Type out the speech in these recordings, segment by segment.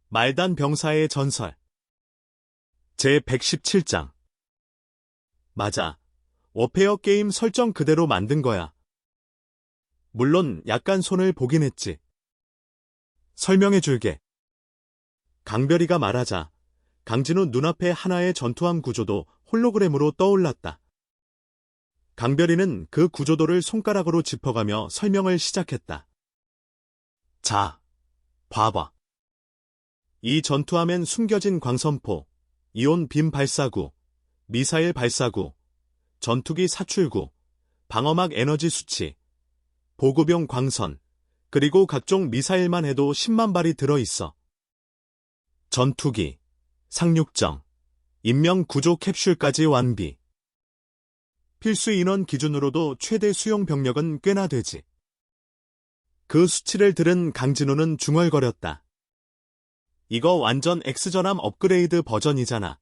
말단 병사의 전설 제117장 맞아. 워페어 게임 설정 그대로 만든 거야. 물론 약간 손을 보긴 했지. 설명해 줄게. 강별이가 말하자 강진우 눈앞에 하나의 전투함 구조도 홀로그램으로 떠올랐다. 강별이는 그 구조도를 손가락으로 짚어가며 설명을 시작했다. 자, 봐봐. 이 전투함엔 숨겨진 광선포, 이온 빔 발사구, 미사일 발사구, 전투기 사출구, 방어막 에너지 수치, 보급용 광선, 그리고 각종 미사일만 해도 10만 발이 들어있어. 전투기, 상륙정, 인명 구조 캡슐까지 완비. 필수 인원 기준으로도 최대 수용 병력은 꽤나 되지. 그 수치를 들은 강진우는 중얼거렸다. 이거 완전 X전함 업그레이드 버전이잖아.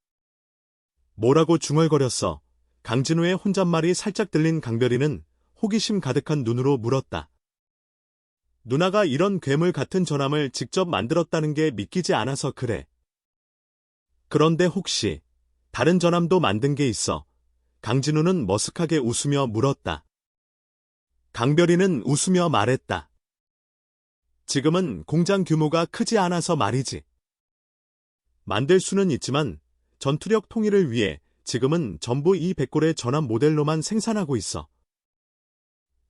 뭐라고 중얼거렸어? 강진우의 혼잣말이 살짝 들린 강별이는 호기심 가득한 눈으로 물었다. 누나가 이런 괴물 같은 전함을 직접 만들었다는 게 믿기지 않아서 그래. 그런데 혹시 다른 전함도 만든 게 있어? 강진우는 머쓱하게 웃으며 물었다. 강별이는 웃으며 말했다. 지금은 공장 규모가 크지 않아서 말이지. 만들 수는 있지만 전투력 통일을 위해 지금은 전부 이 100골의 전함 모델로만 생산하고 있어.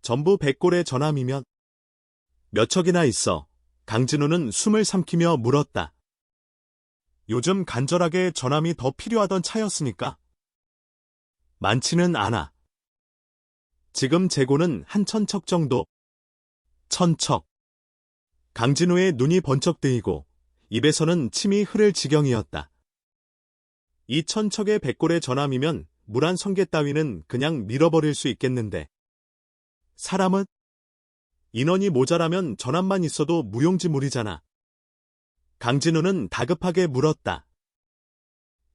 전부 100골의 전함이면 몇 척이나 있어? 강진우는 숨을 삼키며 물었다. 요즘 간절하게 전함이 더 필요하던 차였으니까. 많지는 않아. 지금 재고는 한 1000척 정도. 1000척. 강진우의 눈이 번쩍 뜨이고 입에서는 침이 흐를 지경이었다. 이 1000척의 100골의 전함이면 물 한 성게 따위는 그냥 밀어버릴 수 있겠는데. 사람은? 인원이 모자라면 전함만 있어도 무용지물이잖아. 강진우는 다급하게 물었다.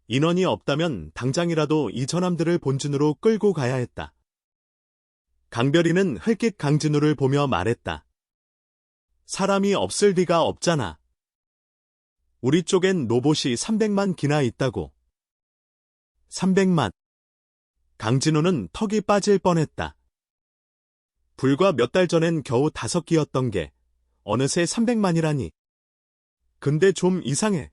인원이 없다면 당장이라도 이 전함들을 본진으로 끌고 가야 했다. 강별이는 흘낏 강진우를 보며 말했다. 사람이 없을 리가 없잖아. 우리 쪽엔 로봇이 300만 기나 있다고. 300만. 강진우는 턱이 빠질 뻔했다. 불과 몇 달 전엔 겨우 5기였던 게 어느새 300만이라니. 근데 좀 이상해.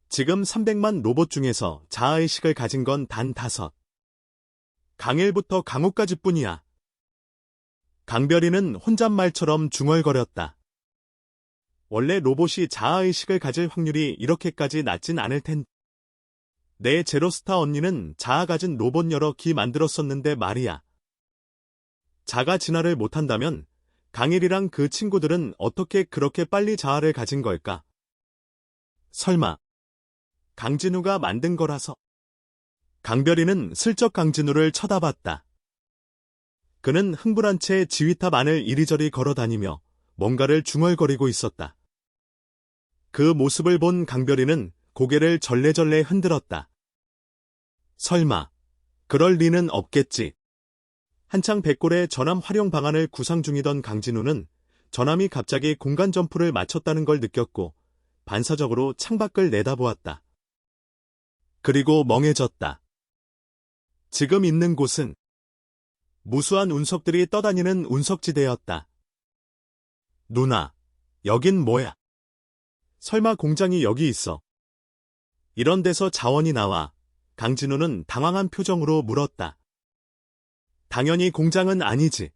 지금 300만 로봇 중에서 자아의식을 가진 건 단 5. 강일부터 강호까지 뿐이야. 강별이는 혼잣말처럼 중얼거렸다. 원래 로봇이 자아의식을 가질 확률이 이렇게까지 낮진 않을 텐데. 내 제로스타 언니는 자아 가진 로봇 여러 기 만들었었는데 말이야. 자가 진화를 못한다면 강일이랑 그 친구들은 어떻게 그렇게 빨리 자아를 가진 걸까? 설마 강진우가 만든 거라서? 강별이는 슬쩍 강진우를 쳐다봤다. 그는 흥분한 채 지휘탑 안을 이리저리 걸어다니며 뭔가를 중얼거리고 있었다. 그 모습을 본 강별이는 고개를 절레절레 흔들었다. 설마 그럴 리는 없겠지. 한창 100골의 전함 활용 방안을 구상 중이던 강진우는 전함이 갑자기 공간 점프를 마쳤다는 걸 느꼈고 반사적으로 창밖을 내다보았다. 그리고 멍해졌다. 지금 있는 곳은 무수한 운석들이 떠다니는 운석지대였다. 누나, 여긴 뭐야? 설마 공장이 여기 있어? 이런 데서 자원이 나와? 강진우는 당황한 표정으로 물었다. 당연히 공장은 아니지.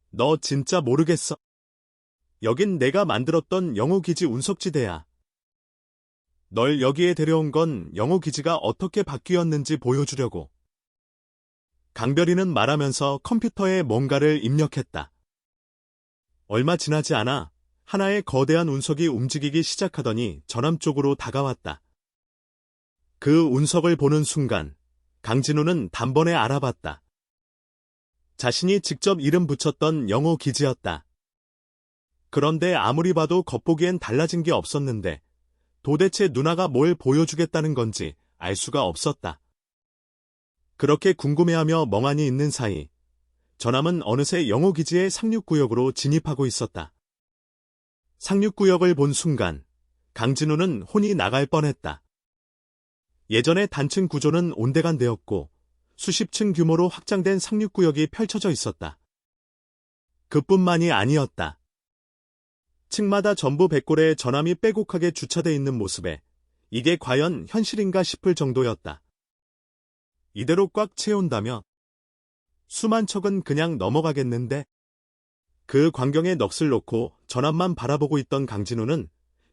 너 진짜 모르겠어? 여긴 내가 만들었던 영호기지 운석지대야. 널 여기에 데려온 건 영호기지가 어떻게 바뀌었는지 보여주려고. 강별이는 말하면서 컴퓨터에 뭔가를 입력했다. 얼마 지나지 않아 하나의 거대한 운석이 움직이기 시작하더니 전함 쪽으로 다가왔다. 그 운석을 보는 순간 강진우는 단번에 알아봤다. 자신이 직접 이름 붙였던 영호기지였다. 그런데 아무리 봐도 겉보기엔 달라진 게 없었는데 도대체 누나가 뭘 보여주겠다는 건지 알 수가 없었다. 그렇게 궁금해하며 멍하니 있는 사이 전함은 어느새 영호기지의 상륙구역으로 진입하고 있었다. 상륙구역을 본 순간 강진우는 혼이 나갈 뻔했다. 예전의 단층 구조는 온데간데였고 수십 층 규모로 확장된 상륙구역이 펼쳐져 있었다. 그뿐만이 아니었다. 층마다 전부 백골에 전함이 빼곡하게 주차돼 있는 모습에 이게 과연 현실인가 싶을 정도였다. 이대로 꽉 채운다면 수만 척은 그냥 넘어가겠는데? 그 광경에 넋을 놓고 전함만 바라보고 있던 강진우는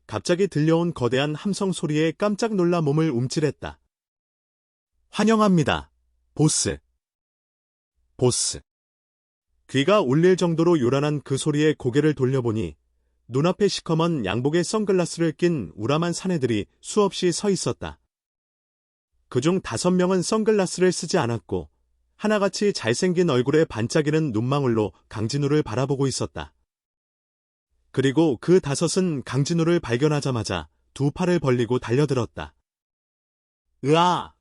갑자기 들려온 거대한 함성 소리에 깜짝 놀라 몸을 움찔했다. 환영합니다, 보스. 보스. 귀가 울릴 정도로 요란한 그 소리에 고개를 돌려보니 눈앞에 시커먼 양복에 선글라스를 낀 우람한 사내들이 수없이 서 있었다. 그중 5명은 선글라스를 쓰지 않았고 하나같이 잘생긴 얼굴에 반짝이는 눈망울로 강진우를 바라보고 있었다. 그리고 그 5은 강진우를 발견하자마자 두 팔을 벌리고 달려들었다. 으아!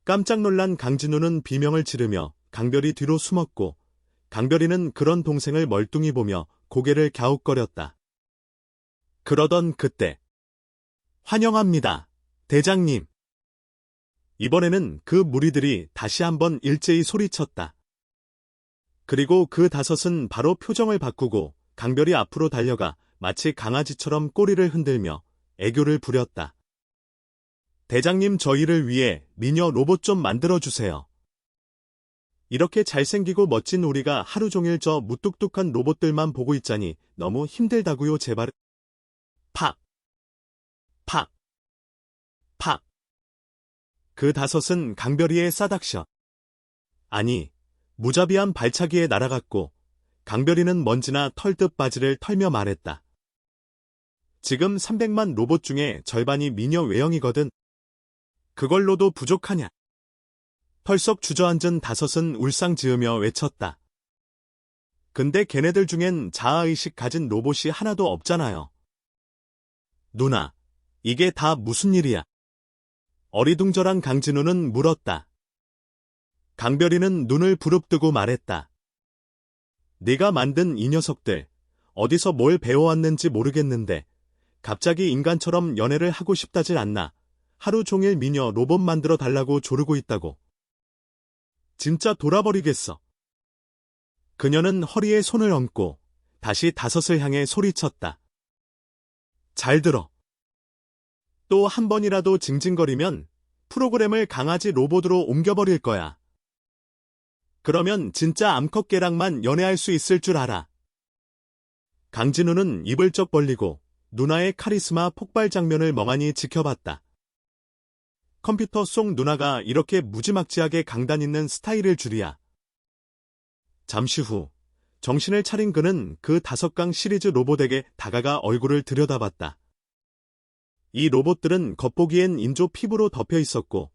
깜짝 놀란 강진우는 비명을 지르며 강별이 뒤로 숨었고 강별이는 그런 동생을 멀뚱히 보며 고개를 갸웃거렸다. 그러던 그때 환영합니다, 대장님. 이번에는 그 무리들이 다시 한번 일제히 소리쳤다. 그리고 그 5은 바로 표정을 바꾸고 강별이 앞으로 달려가 마치 강아지처럼 꼬리를 흔들며 애교를 부렸다. 대장님, 저희를 위해 미녀 로봇 좀 만들어주세요. 이렇게 잘생기고 멋진 우리가 하루 종일 저 무뚝뚝한 로봇들만 보고 있자니 너무 힘들다고요, 제발. 팍! 팍! 팍! 그 5은 강별이의 싸닥샷. 아니, 무자비한 발차기에 날아갔고 강별이는 먼지나 털듯 바지를 털며 말했다. 지금 300만 로봇 중에 절반이 미녀 외형이거든. 그걸로도 부족하냐? 털썩 주저앉은 5은 울상 지으며 외쳤다. 근데 걔네들 중엔 자아의식 가진 로봇이 하나도 없잖아요. 누나, 이게 다 무슨 일이야? 어리둥절한 강진우는 물었다. 강별이는 눈을 부릅뜨고 말했다. 네가 만든 이 녀석들, 어디서 뭘 배워왔는지 모르겠는데 갑자기 인간처럼 연애를 하고 싶다질 않나. 하루 종일 미녀 로봇 만들어 달라고 조르고 있다고. 진짜 돌아버리겠어. 그녀는 허리에 손을 얹고 다시 5을 향해 소리쳤다. 잘 들어. 또 한 번이라도 징징거리면 프로그램을 강아지 로봇으로 옮겨버릴 거야. 그러면 진짜 암컷개랑만 연애할 수 있을 줄 알아. 강진우는 입을 쩍 벌리고 누나의 카리스마 폭발 장면을 멍하니 지켜봤다. 컴퓨터 속 누나가 이렇게 무지막지하게 강단 있는 스타일일 줄이야. 잠시 후 정신을 차린 그는 그 5강 시리즈 로봇에게 다가가 얼굴을 들여다봤다. 이 로봇들은 겉보기엔 인조 피부로 덮여 있었고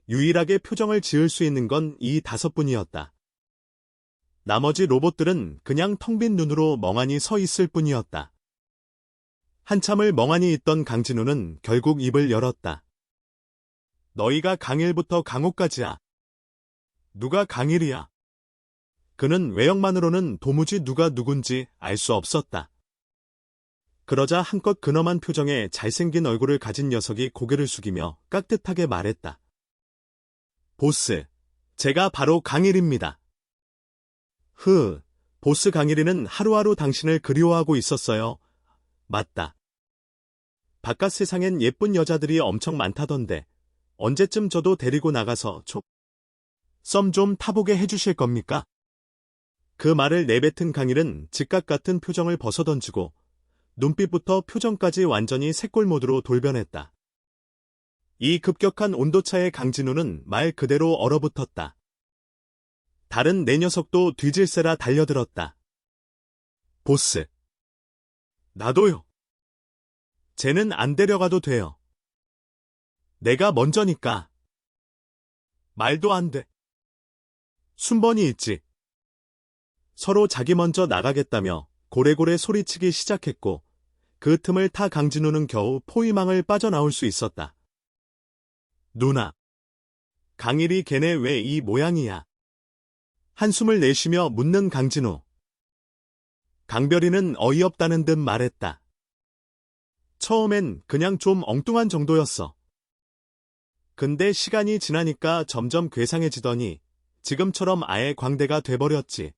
유일하게 표정을 지을 수 있는 건 이 5분이었다. 나머지 로봇들은 그냥 텅 빈 눈으로 멍하니 서 있을 뿐이었다. 한참을 멍하니 있던 강진우는 결국 입을 열었다. 너희가 강일부터 강호까지야. 누가 강일이야? 그는 외형만으로는 도무지 누가 누군지 알 수 없었다. 그러자 한껏 근엄한 표정에 잘생긴 얼굴을 가진 녀석이 고개를 숙이며 깍듯하게 말했다. 보스, 제가 바로 강일입니다. 보스 강일이는 하루하루 당신을 그리워하고 있었어요. 맞다. 바깥 세상엔 예쁜 여자들이 엄청 많다던데 언제쯤 저도 데리고 나가서 썸 좀 타보게 해주실 겁니까? 그 말을 내뱉은 강일은 즉각 같은 표정을 벗어던지고 눈빛부터 표정까지 완전히 새골 모드로 돌변했다. 이 급격한 온도차에 강진우는 말 그대로 얼어붙었다. 다른 4녀석도 뒤질세라 달려들었다. 보스. 나도요. 쟤는 안 데려가도 돼요. 내가 먼저니까. 말도 안 돼. 순번이 있지. 서로 자기 먼저 나가겠다며 고래고래 소리치기 시작했고 그 틈을 타 강진우는 겨우 포위망을 빠져나올 수 있었다. 누나. 강일이 걔네 왜 이 모양이야? 한숨을 내쉬며 묻는 강진우. 강별이는 어이없다는 듯 말했다. 처음엔 그냥 좀 엉뚱한 정도였어. 근데 시간이 지나니까 점점 괴상해지더니 지금처럼 아예 광대가 돼버렸지.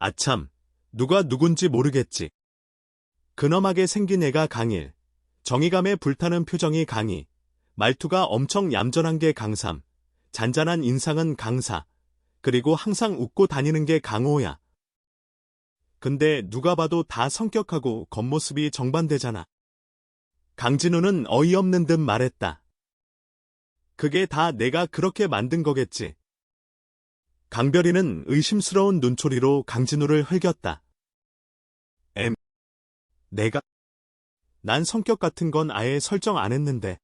아참, 누가 누군지 모르겠지. 근엄하게 생긴 애가 강일, 정의감에 불타는 표정이 강희, 말투가 엄청 얌전한 게 강삼, 잔잔한 인상은 강사, 그리고 항상 웃고 다니는 게 강호야. 근데 누가 봐도 다 성격하고 겉모습이 정반대잖아. 강진우는 어이없는 듯 말했다. 그게 다 내가 그렇게 만든 거겠지. 강별이는 의심스러운 눈초리로 강진우를 흘겼다. 내가? 난 성격 같은 건 아예 설정 안 했는데.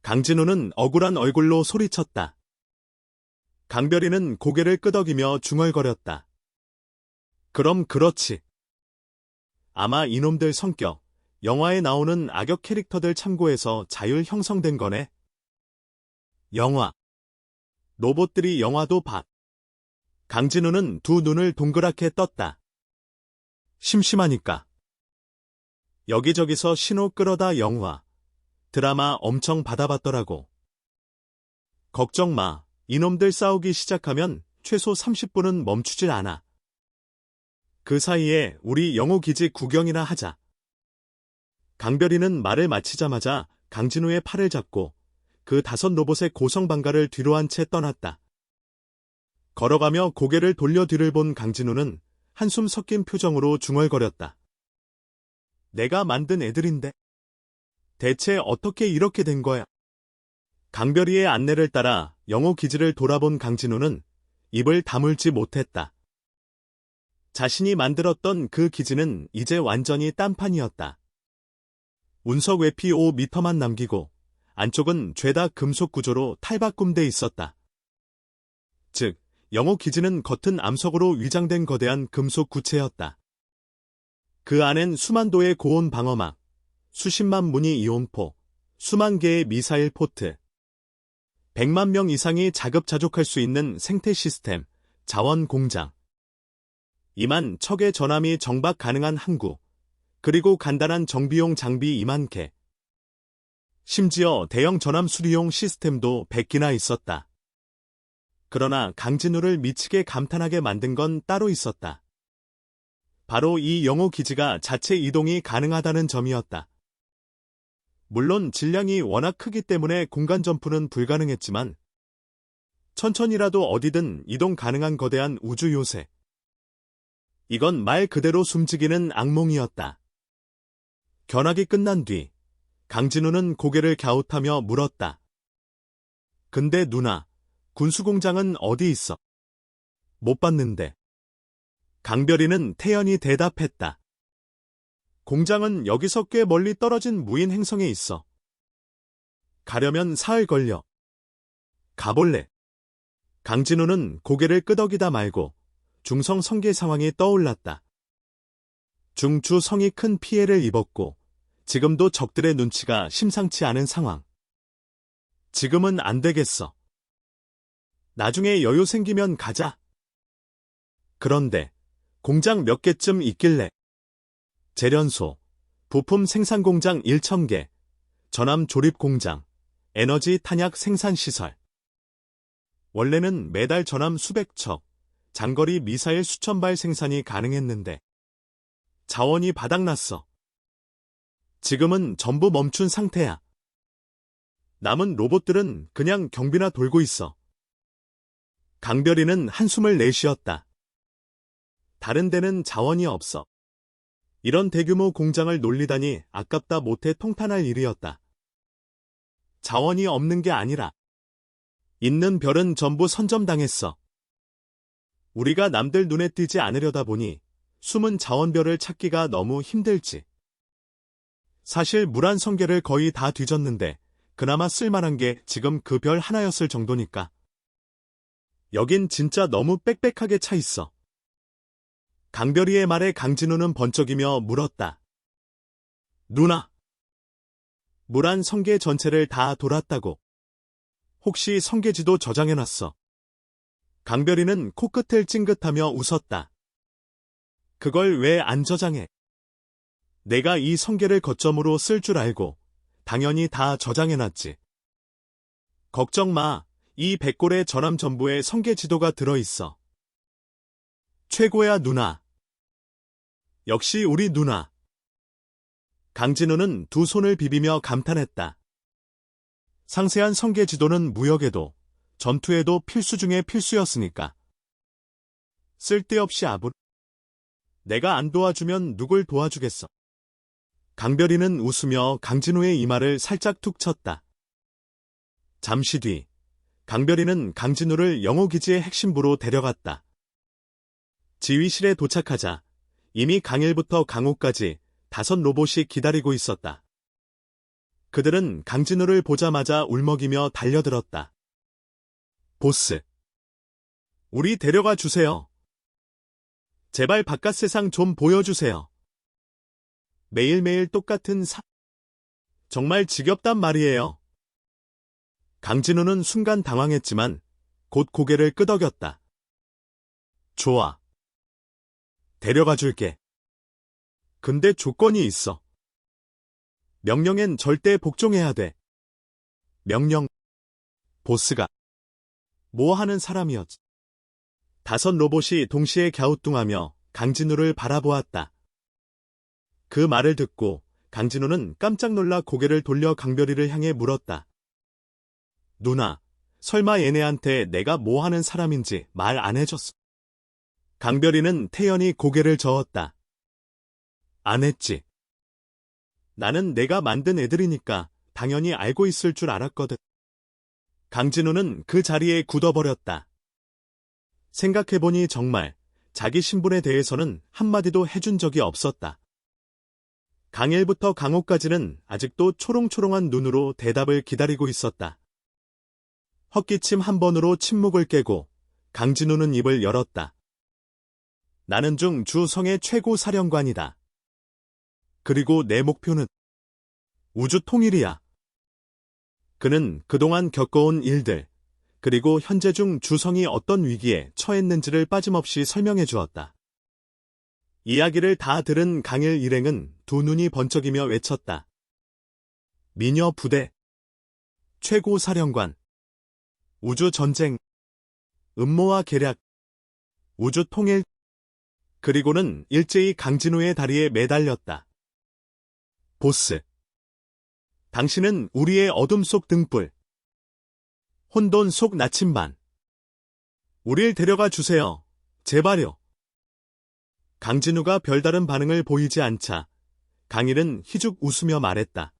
강진우는 억울한 얼굴로 소리쳤다. 강별이는 고개를 끄덕이며 중얼거렸다. 그럼 그렇지. 아마 이놈들 성격, 영화에 나오는 악역 캐릭터들 참고해서 자율 형성된 거네. 영화. 로봇들이 영화도 봐. 강진우는 두 눈을 동그랗게 떴다. 심심하니까. 여기저기서 신호 끌어다 영화, 드라마 엄청 받아봤더라고. 걱정 마. 이놈들 싸우기 시작하면 최소 30분은 멈추질 않아. 그 사이에 우리 영호기지 구경이나 하자. 강별이는 말을 마치자마자 강진우의 팔을 잡고 그 5 로봇의 고성방가를 뒤로 한 채 떠났다. 걸어가며 고개를 돌려 뒤를 본 강진우는 한숨 섞인 표정으로 중얼거렸다. 내가 만든 애들인데. 대체 어떻게 이렇게 된 거야? 강별이의 안내를 따라 영호기지를 돌아본 강진우는 입을 다물지 못했다. 자신이 만들었던 그 기지는 이제 완전히 딴판이었다. 운석 외피 5m만 남기고 안쪽은 죄다 금속 구조로 탈바꿈돼 있었다. 즉, 영호기지는 겉은 암석으로 위장된 거대한 금속 구체였다. 그 안엔 수만 도의 고온 방어막, 수십만 문의 이온포, 수만 개의 미사일 포트, 100만 명 이상이 자급자족할 수 있는 생태 시스템, 자원 공장, 이만 척의 전함이 정박 가능한 항구, 그리고 간단한 정비용 장비 2만 개. 심지어 대형 전함 수리용 시스템도 100기나 있었다. 그러나 강진우를 미치게 감탄하게 만든 건 따로 있었다. 바로 이 영호기지가 자체 이동이 가능하다는 점이었다. 물론 질량이 워낙 크기 때문에 공간 점프는 불가능했지만 천천히라도 어디든 이동 가능한 거대한 우주 요새. 이건 말 그대로 숨지기는 악몽이었다. 견학이 끝난 뒤 강진우는 고개를 갸웃하며 물었다. 근데 누나, 군수공장은 어디 있어? 못 봤는데. 강별이는 태연히 대답했다. 공장은 여기서 꽤 멀리 떨어진 무인 행성에 있어. 가려면 사흘 걸려. 가볼래? 강진우는 고개를 끄덕이다 말고 중성 성계 상황이 떠올랐다. 중추 성이 큰 피해를 입었고 지금도 적들의 눈치가 심상치 않은 상황. 지금은 안 되겠어. 나중에 여유 생기면 가자. 그런데 공장 몇 개쯤 있길래? 재련소, 부품 생산 공장 1,000개, 전함 조립 공장, 에너지 탄약 생산 시설. 원래는 매달 전함 수백 척, 장거리 미사일 수천 발 생산이 가능했는데 자원이 바닥났어. 지금은 전부 멈춘 상태야. 남은 로봇들은 그냥 경비나 돌고 있어. 강별이는 한숨을 내쉬었다. 다른 데는 자원이 없어. 이런 대규모 공장을 놀리다니 아깝다 못해 통탄할 일이었다. 자원이 없는 게 아니라 있는 별은 전부 선점당했어. 우리가 남들 눈에 띄지 않으려다 보니 숨은 자원별을 찾기가 너무 힘들지. 사실 무란 성계를 거의 다 뒤졌는데 그나마 쓸만한 게 지금 그 별 하나였을 정도니까. 여긴 진짜 너무 빽빽하게 차 있어. 강별이의 말에 강진우는 번쩍이며 물었다. 누나, 무란 성계 전체를 다 돌았다고. 혹시 성계지도 저장해놨어? 강별이는 코끝을 찡긋하며 웃었다. 그걸 왜 안 저장해? 내가 이 성게를 거점으로 쓸 줄 알고 당연히 다 저장해놨지. 걱정 마. 이 백골의 전함 전부에 성게 지도가 들어있어. 최고야 누나. 역시 우리 누나. 강진우는 두 손을 비비며 감탄했다. 상세한 성게 지도는 무역에도 전투에도 필수 중의 필수였으니까. 쓸데없이 내가 안 도와주면 누굴 도와주겠어. 강별이는 웃으며 강진우의 이마를 살짝 툭 쳤다. 잠시 뒤 강별이는 강진우를 영호기지의 핵심부로 데려갔다. 지휘실에 도착하자 이미 강일부터 강호까지 5 로봇이 기다리고 있었다. 그들은 강진우를 보자마자 울먹이며 달려들었다. 보스, 우리 데려가 주세요. 제발 바깥 세상 좀 보여주세요. 매일매일 똑같은 정말 지겹단 말이에요. 강진우는 순간 당황했지만 곧 고개를 끄덕였다. 좋아. 데려가 줄게. 근데 조건이 있어. 명령엔 절대 복종해야 돼. 명령. 보스가 뭐 하는 사람이었지? 5 로봇이 동시에 갸우뚱하며 강진우를 바라보았다. 그 말을 듣고 강진우는 깜짝 놀라 고개를 돌려 강별이를 향해 물었다. 누나, 설마 얘네한테 내가 뭐 하는 사람인지 말 안 해줬어? 강별이는 태연히 고개를 저었다. 안 했지. 나는 내가 만든 애들이니까 당연히 알고 있을 줄 알았거든. 강진우는 그 자리에 굳어버렸다. 생각해보니 정말 자기 신분에 대해서는 한마디도 해준 적이 없었다. 강일부터 강호까지는 아직도 초롱초롱한 눈으로 대답을 기다리고 있었다. 헛기침 한 번으로 침묵을 깨고 강진우는 입을 열었다. 나는 주 성의 최고 사령관이다. 그리고 내 목표는 우주 통일이야. 그는 그동안 겪어온 일들, 그리고 현재 중 주성이 어떤 위기에 처했는지를 빠짐없이 설명해 주었다. 이야기를 다 들은 강일 일행은 두 눈이 번쩍이며 외쳤다. 미녀 부대, 최고 사령관, 우주 전쟁, 음모와 계략, 우주 통일. 그리고는 일제히 강진우의 다리에 매달렸다. 보스, 당신은 우리의 어둠 속 등불, 혼돈 속 나침반. 우릴 데려가 주세요. 제발요. 강진우가 별다른 반응을 보이지 않자 강일은 희죽 웃으며 말했다.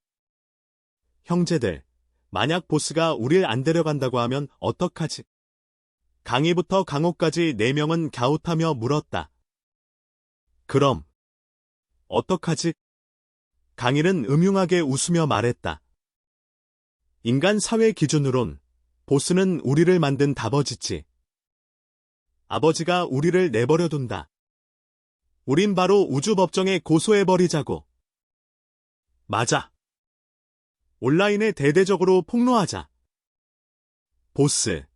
형제들, 만약 보스가 우릴 안 데려간다고 하면 어떡하지? 강희부터 강호까지 4명은 갸웃하며 물었다. 그럼 어떡하지? 강일은 음흉하게 웃으며 말했다. 인간 사회 기준으론 보스는 우리를 만든 다버지지. 아버지가 우리를 내버려둔다. 우린 바로 우주법정에 고소해버리자고. 맞아. 온라인에 대대적으로 폭로하자. 보스,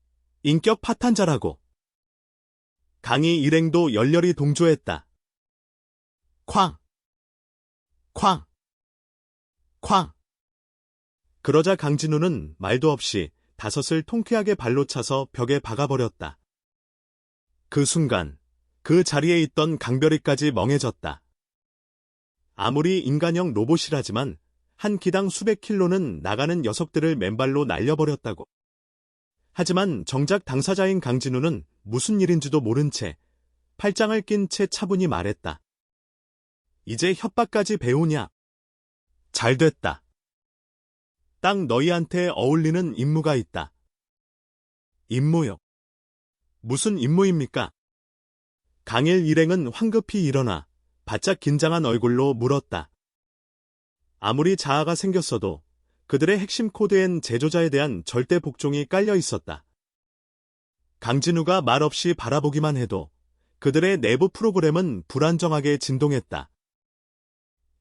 인격 파탄자라고. 강희 일행도 열렬히 동조했다. 쾅! 쾅! 쾅! 그러자 강진우는 말도 없이 5을 통쾌하게 발로 차서 벽에 박아버렸다. 그 순간 그 자리에 있던 강별이까지 멍해졌다. 아무리 인간형 로봇이라지만 한 기당 수백 킬로는 나가는 녀석들을 맨발로 날려버렸다고. 하지만 정작 당사자인 강진우는 무슨 일인지도 모른 채 팔짱을 낀 채 차분히 말했다. 이제 협박까지 배우냐? 잘됐다. 딱 너희한테 어울리는 임무가 있다. 임무요? 무슨 임무입니까? 강일 일행은 황급히 일어나 바짝 긴장한 얼굴로 물었다. 아무리 자아가 생겼어도 그들의 핵심 코드엔 제조자에 대한 절대 복종이 깔려 있었다. 강진우가 말없이 바라보기만 해도 그들의 내부 프로그램은 불안정하게 진동했다.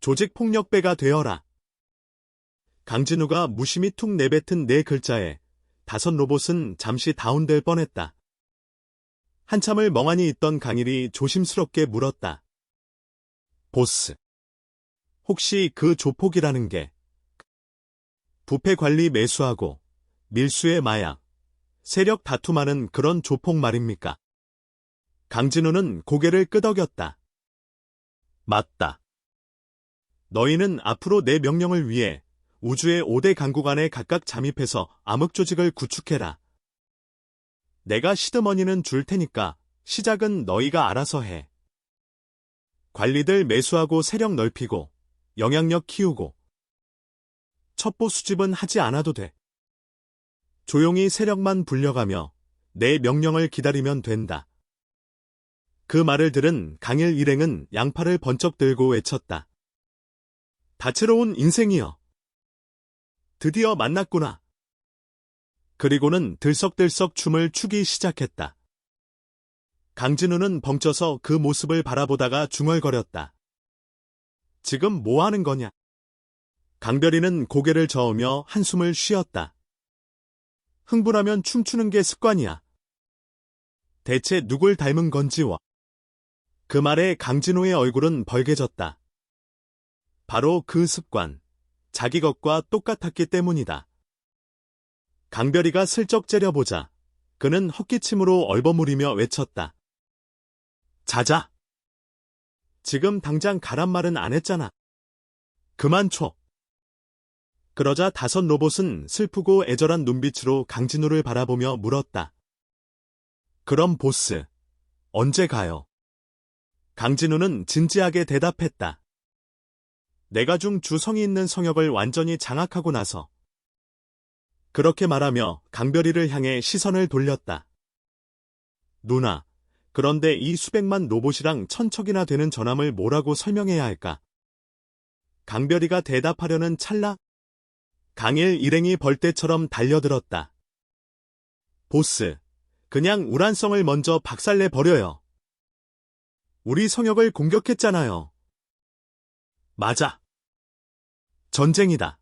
조직 폭력배가 되어라. 강진우가 무심히 툭 내뱉은 4글자에 5 로봇은 잠시 다운될 뻔했다. 한참을 멍하니 있던 강일이 조심스럽게 물었다. 보스, 혹시 그 조폭이라는 게 부패 관리 매수하고 밀수의 마약, 세력 다툼하는 그런 조폭 말입니까? 강진우는 고개를 끄덕였다. 맞다. 너희는 앞으로 내 명령을 위해 우주의 5대 강국 안에 각각 잠입해서 암흑조직을 구축해라. 내가 시드머니는 줄 테니까 시작은 너희가 알아서 해. 관리들 매수하고 세력 넓히고 영향력 키우고 첩보 수집은 하지 않아도 돼. 조용히 세력만 불려가며 내 명령을 기다리면 된다. 그 말을 들은 강일 일행은 양팔을 번쩍 들고 외쳤다. 다채로운 인생이여. 드디어 만났구나. 그리고는 들썩들썩 춤을 추기 시작했다. 강진우는 벙쪄서 그 모습을 바라보다가 중얼거렸다. 지금 뭐 하는 거냐? 강별이는 고개를 저으며 한숨을 쉬었다. 흥분하면 춤추는 게 습관이야. 대체 누굴 닮은 건지 그 말에 강진우의 얼굴은 벌개졌다. 바로 그 습관, 자기 것과 똑같았기 때문이다. 강별이가 슬쩍 째려보자 그는 헛기침으로 얼버무리며 외쳤다. 자자. 지금 당장 가란 말은 안 했잖아. 그만 춰. 그러자 5 로봇은 슬프고 애절한 눈빛으로 강진우를 바라보며 물었다. 그럼 보스, 언제 가요? 강진우는 진지하게 대답했다. 내가 중 주성이 있는 성역을 완전히 장악하고 나서. 그렇게 말하며 강별이를 향해 시선을 돌렸다. 누나, 그런데 이 수백만 로봇이랑 1000척이나 되는 전함을 뭐라고 설명해야 할까? 강별이가 대답하려는 찰나 강일 일행이 벌떼처럼 달려들었다. 보스, 그냥 우란성을 먼저 박살내 버려요. 우리 성역을 공격했잖아요. 맞아. 전쟁이다.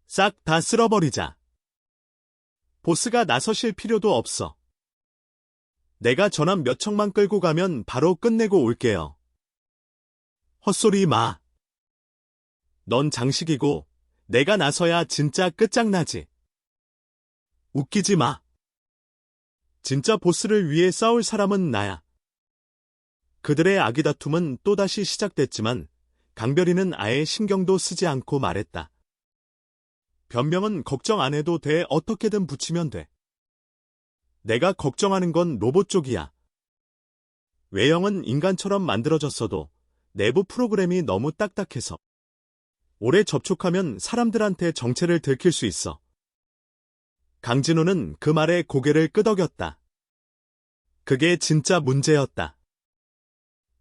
싹 다 쓸어버리자. 보스가 나서실 필요도 없어. 내가 전함 몇 척만 끌고 가면 바로 끝내고 올게요. 헛소리 마. 넌 장식이고 내가 나서야 진짜 끝장나지. 웃기지 마. 진짜 보스를 위해 싸울 사람은 나야. 그들의 아기다툼은 또다시 시작됐지만 강별이는 아예 신경도 쓰지 않고 말했다. 변명은 걱정 안 해도 돼. 어떻게든 붙이면 돼. 내가 걱정하는 건 로봇 쪽이야. 외형은 인간처럼 만들어졌어도 내부 프로그램이 너무 딱딱해서 오래 접촉하면 사람들한테 정체를 들킬 수 있어. 강진우는 그 말에 고개를 끄덕였다. 그게 진짜 문제였다.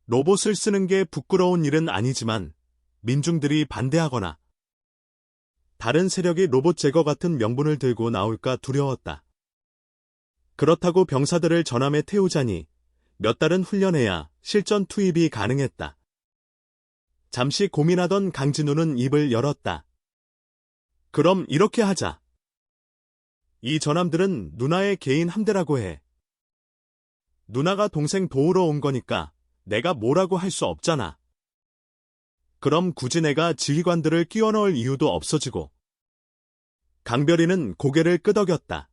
로봇을 쓰는 게 부끄러운 일은 아니지만 민중들이 반대하거나 다른 세력이 로봇 제거 같은 명분을 들고 나올까 두려웠다. 그렇다고 병사들을 전함에 태우자니 몇 달은 훈련해야 실전 투입이 가능했다. 잠시 고민하던 강진우는 입을 열었다. 그럼 이렇게 하자. 이 전함들은 누나의 개인 함대라고 해. 누나가 동생 도우러 온 거니까 내가 뭐라고 할 수 없잖아. 그럼 굳이 내가 지휘관들을 끼워 넣을 이유도 없어지고. 강별이는 고개를 끄덕였다.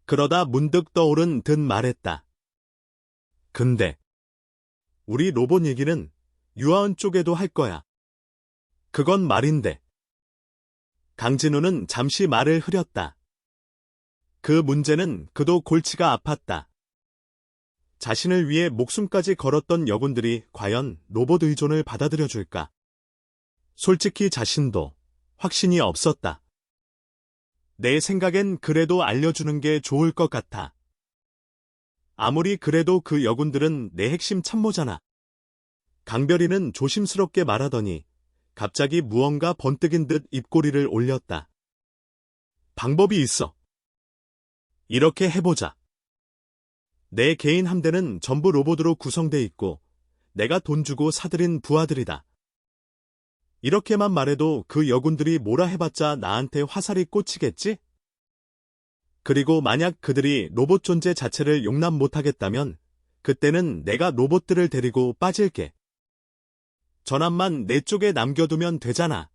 그러다 문득 떠오른 듯 말했다. 근데 우리 로봇 얘기는 유아원 쪽에도 할 거야. 그건 말인데. 강진우는 잠시 말을 흐렸다. 그 문제는 그도 골치가 아팠다. 자신을 위해 목숨까지 걸었던 여군들이 과연 로봇 의존을 받아들여줄까? 솔직히 자신도 확신이 없었다. 내 생각엔 그래도 알려주는 게 좋을 것 같아. 아무리 그래도 그 여군들은 내 핵심 참모잖아. 강별이는 조심스럽게 말하더니 갑자기 무언가 번뜩인 듯 입꼬리를 올렸다. 방법이 있어. 이렇게 해보자. 내 개인 함대는 전부 로봇으로 구성돼 있고 내가 돈 주고 사들인 부하들이다. 이렇게만 말해도 그 여군들이 뭐라 해봤자 나한테 화살이 꽂히겠지? 그리고 만약 그들이 로봇 존재 자체를 용납 못하겠다면 그때는 내가 로봇들을 데리고 빠질게. 전함만 내 쪽에 남겨두면 되잖아.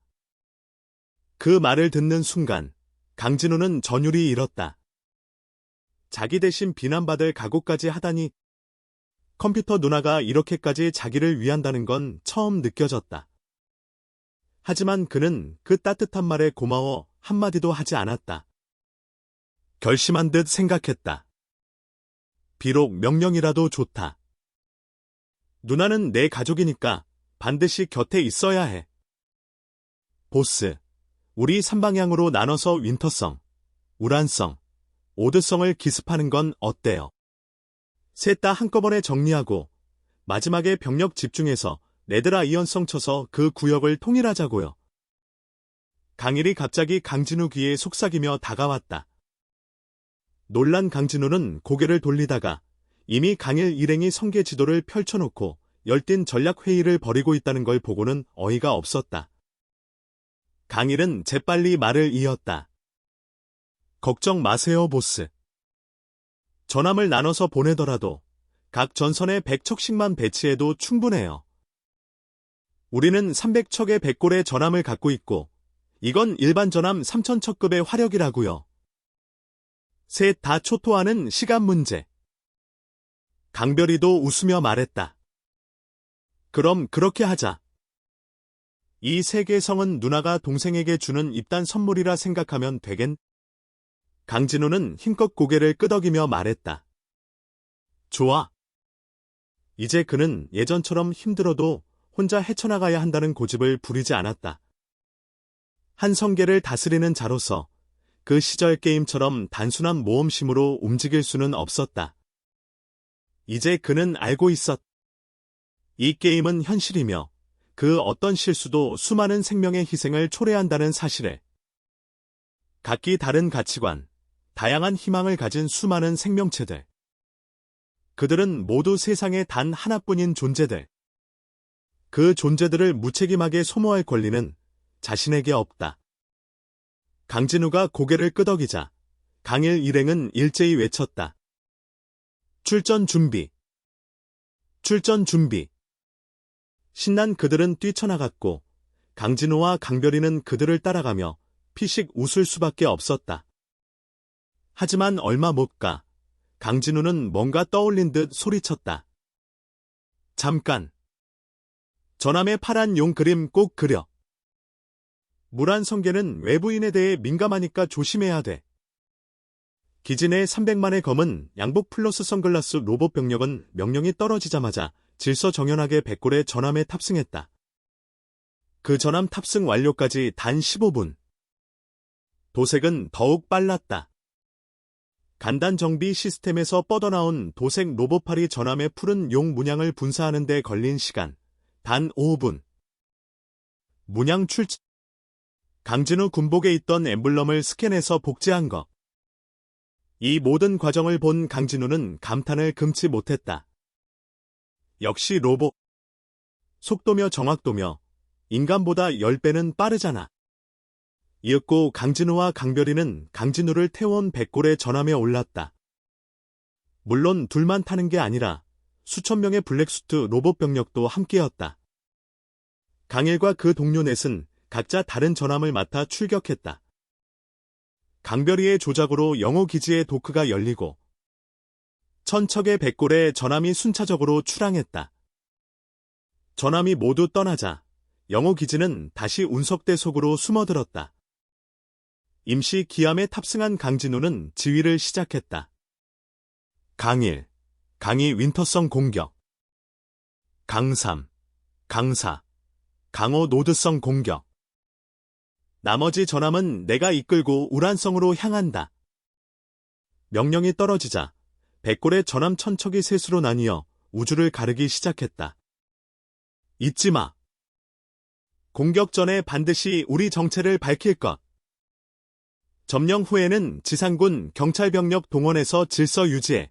그 말을 듣는 순간 강진우는 전율이 일었다. 자기 대신 비난받을 각오까지 하다니 컴퓨터 누나가 이렇게까지 자기를 위한다는 건 처음 느껴졌다. 하지만 그는 그 따뜻한 말에 고마워 한마디도 하지 않았다. 결심한 듯 생각했다. 비록 명령이라도 좋다. 누나는 내 가족이니까 반드시 곁에 있어야 해. 보스, 우리 3방향으로 나눠서 윈터성, 우란성, 오드성을 기습하는 건 어때요? 셋 다 한꺼번에 정리하고 마지막에 병력 집중해서 레드라이언성 쳐서 그 구역을 통일하자고요. 강일이 갑자기 강진우 귀에 속삭이며 다가왔다. 놀란 강진우는 고개를 돌리다가 이미 강일 일행이 성계 지도를 펼쳐놓고 열띤 전략회의를 벌이고 있다는 걸 보고는 어이가 없었다. 강일은 재빨리 말을 이었다. 걱정 마세요, 보스. 전함을 나눠서 보내더라도 각 전선에 100척씩만 배치해도 충분해요. 우리는 300척의 백골의 전함을 갖고 있고 이건 일반 전함 3000척급의 화력이라고요. 셋 다 초토화는 시간 문제. 강별이도 웃으며 말했다. 그럼 그렇게 하자. 이 세 개 성은 누나가 동생에게 주는 입단 선물이라 생각하면 되겠? 강진우는 힘껏 고개를 끄덕이며 말했다. 좋아. 이제 그는 예전처럼 힘들어도 혼자 헤쳐나가야 한다는 고집을 부리지 않았다. 한 성계를 다스리는 자로서 그 시절 게임처럼 단순한 모험심으로 움직일 수는 없었다. 이제 그는 알고 있었다. 이 게임은 현실이며 그 어떤 실수도 수많은 생명의 희생을 초래한다는 사실을. 각기 다른 가치관, 다양한 희망을 가진 수많은 생명체들. 그들은 모두 세상에 단 하나뿐인 존재들. 그 존재들을 무책임하게 소모할 권리는 자신에게 없다. 강진우가 고개를 끄덕이자 강일 일행은 일제히 외쳤다. 출전 준비. 출전 준비. 신난 그들은 뛰쳐나갔고 강진우와 강별이는 그들을 따라가며 피식 웃을 수밖에 없었다. 하지만 얼마 못 가 강진우는 뭔가 떠올린 듯 소리쳤다. 잠깐. 전함의 파란 용 그림 꼭 그려. 무란 성계는 외부인에 대해 민감하니까 조심해야 돼. 기지 내 300만의 검은 양복 플러스 선글라스 로봇 병력은 명령이 떨어지자마자 질서정연하게 백골의 전함에 탑승했다. 그 전함 탑승 완료까지 단 15분. 도색은 더욱 빨랐다. 간단 정비 시스템에서 뻗어나온 도색 로봇팔이 전함의 푸른 용 문양을 분사하는 데 걸린 시간 단 5분. 문양 출처. 강진우 군복에 있던 엠블럼을 스캔해서 복제한 것. 이 모든 과정을 본 강진우는 감탄을 금치 못했다. 역시 로봇. 속도며 정확도며 인간보다 10배는 빠르잖아. 이윽고 강진우와 강별이는 강진우를 태워온 백골의 전함에 올랐다. 물론 둘만 타는 게 아니라 수천 명의 블랙수트 로봇 병력도 함께였다. 강일과 그 동료 넷은 각자 다른 전함을 맡아 출격했다. 강별이의 조작으로 영호 기지의 도크가 열리고 천척의 백골에 전함이 순차적으로 출항했다. 전함이 모두 떠나자 영호 기지는 다시 운석대 속으로 숨어들었다. 임시 기함에 탑승한 강진우는 지휘를 시작했다. 강일, 강이 윈터성 공격. 강삼, 강사, 강호 노드성 공격. 나머지 전함은 내가 이끌고 우란성으로 향한다. 명령이 떨어지자 백골의 전함 천척이 셋으로 나뉘어 우주를 가르기 시작했다. 잊지 마. 공격 전에 반드시 우리 정체를 밝힐 것. 점령 후에는 지상군 경찰병력 동원해서 질서 유지해.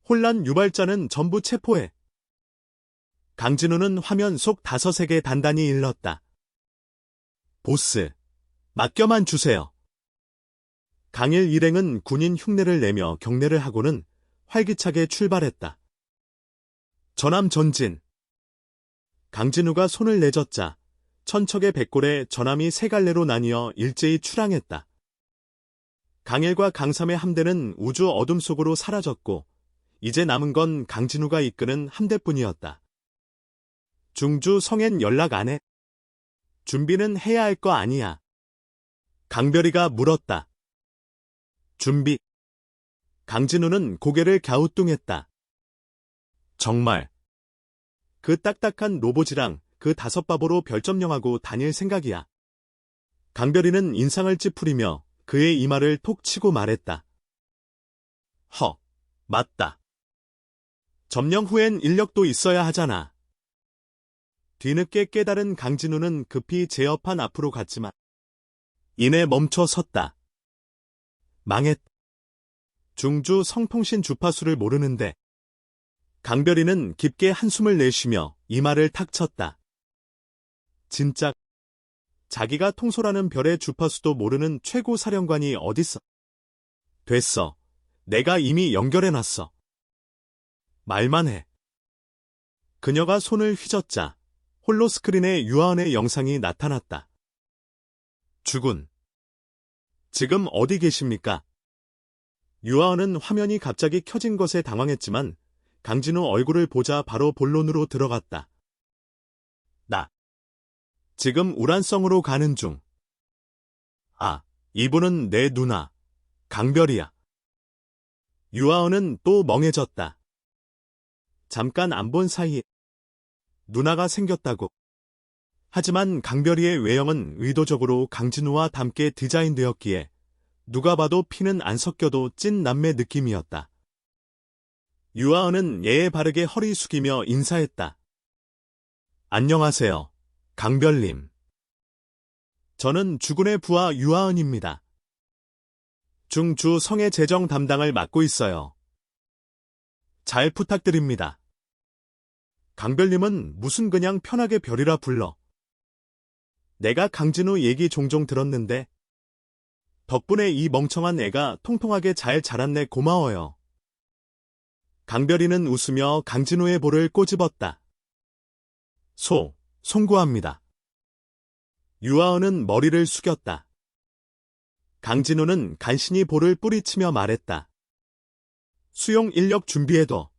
혼란 유발자는 전부 체포해. 강진우는 화면 속 5개 단단히 일렀다. 보스, 맡겨만 주세요. 강일 일행은 군인 흉내를 내며 경례를 하고는 활기차게 출발했다. 전함 전진. 강진우가 손을 내젓자 천척의 백골에 전함이 세 갈래로 나뉘어 일제히 출항했다. 강일과 강삼의 함대는 우주 어둠 속으로 사라졌고 이제 남은 건 강진우가 이끄는 함대뿐이었다. 중주 성엔 연락 안 해? 준비는 해야 할 거 아니야. 강별이가 물었다. 준비. 강진우는 고개를 갸우뚱했다. 정말. 그 딱딱한 로봇이랑 그 5바보로 별점령하고 다닐 생각이야. 강별이는 인상을 찌푸리며 그의 이마를 톡 치고 말했다. 맞다. 점령 후엔 인력도 있어야 하잖아. 뒤늦게 깨달은 강진우는 급히 제어판 앞으로 갔지만 이내 멈춰 섰다. 망했다. 중주 성통신 주파수를 모르는데 강별이는 깊게 한숨을 내쉬며 이마를 탁 쳤다. 진짜 자기가 통솔하는 별의 주파수도 모르는 최고 사령관이 어딨어. 됐어. 내가 이미 연결해놨어. 말만 해. 그녀가 손을 휘젓자 홀로 스크린에 유아은의 영상이 나타났다. 주군. 지금 어디 계십니까? 유아은은 화면이 갑자기 켜진 것에 당황했지만 강진우 얼굴을 보자 바로 본론으로 들어갔다. 나. 지금 우란성으로 가는 중. 아, 이분은 내 누나, 강별이야. 유아은은 또 멍해졌다. 잠깐 안 본 사이에 누나가 생겼다고. 하지만 강별이의 외형은 의도적으로 강진우와 닮게 디자인되었기에 누가 봐도 피는 안 섞여도 찐 남매 느낌이었다. 유아은은 예에 바르게 허리 숙이며 인사했다. 안녕하세요, 강별님. 저는 주군의 부하 유아은입니다. 중주 성의 재정 담당을 맡고 있어요. 잘 부탁드립니다. 강별님은 무슨 그냥 편하게 별이라 불러. 내가 강진우 얘기 종종 들었는데 덕분에 이 멍청한 애가 통통하게 잘 자랐네. 고마워요. 강별이는 웃으며 강진우의 볼을 꼬집었다. 송구합니다. 유아은은 머리를 숙였다. 강진우는 간신히 볼을 뿌리치며 말했다. 수용 인력 준비해둬.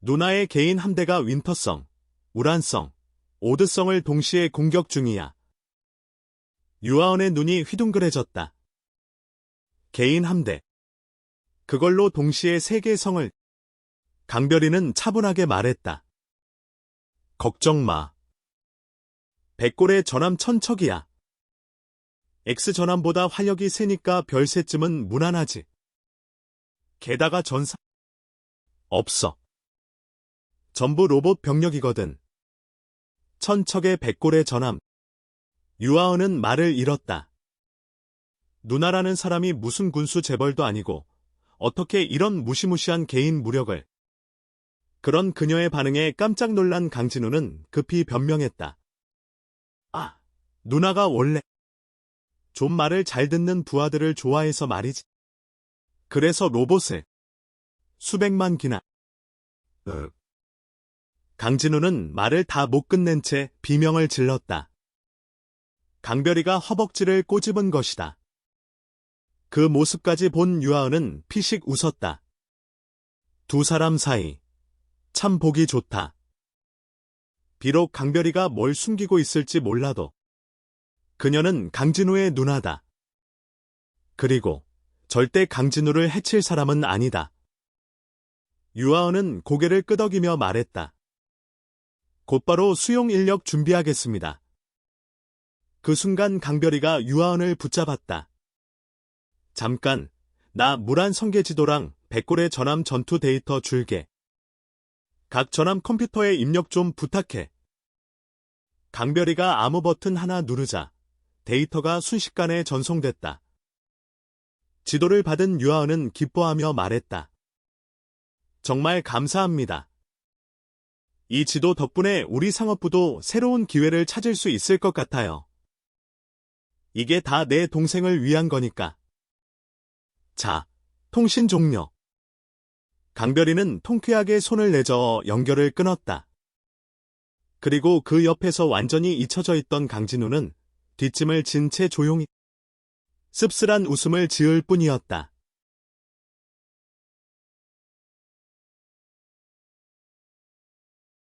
누나의 개인 함대가 윈터성, 우란성, 오드성을 동시에 공격 중이야. 유아은의 눈이 휘둥그레졌다. 개인 함대. 그걸로 동시에 3개의 성을. 강별이는 차분하게 말했다. 걱정 마. 백골의 전함 천척이야. X전함보다 화력이 세니까 별셋쯤은 무난하지. 게다가 전사 없어. 전부 로봇 병력이거든. 천척의 백골의 전함. 유아은은 말을 잃었다. 누나라는 사람이 무슨 군수 재벌도 아니고 어떻게 이런 무시무시한 개인 무력을. 그런 그녀의 반응에 깜짝 놀란 강진우는 급히 변명했다. 아, 누나가 원래 좀 말을 잘 듣는 부하들을 좋아해서 말이지. 그래서 로봇을 수백만 기나. 강진우는 말을 다 못 끝낸 채 비명을 질렀다. 강별이가 허벅지를 꼬집은 것이다. 그 모습까지 본 유아은은 피식 웃었다. 두 사람 사이 참 보기 좋다. 비록 강별이가 뭘 숨기고 있을지 몰라도 그녀는 강진우의 누나다. 그리고 절대 강진우를 해칠 사람은 아니다. 유아은은 고개를 끄덕이며 말했다. 곧바로 수용 인력 준비하겠습니다. 그 순간 강별이가 유아은을 붙잡았다. 잠깐, 나 무란 성계 지도랑 백골의 전함 전투 데이터 줄게. 각 전함 컴퓨터에 입력 좀 부탁해. 강별이가 아무 버튼 하나 누르자 데이터가 순식간에 전송됐다. 지도를 받은 유아은은 기뻐하며 말했다. 정말 감사합니다. 이 지도 덕분에 우리 상업부도 새로운 기회를 찾을 수 있을 것 같아요. 이게 다 내 동생을 위한 거니까. 자, 통신 종료. 강별이는 통쾌하게 손을 내저어 연결을 끊었다. 그리고 그 옆에서 완전히 잊혀져 있던 강진우는 뒷짐을 진 채 조용히 씁쓸한 웃음을 지을 뿐이었다.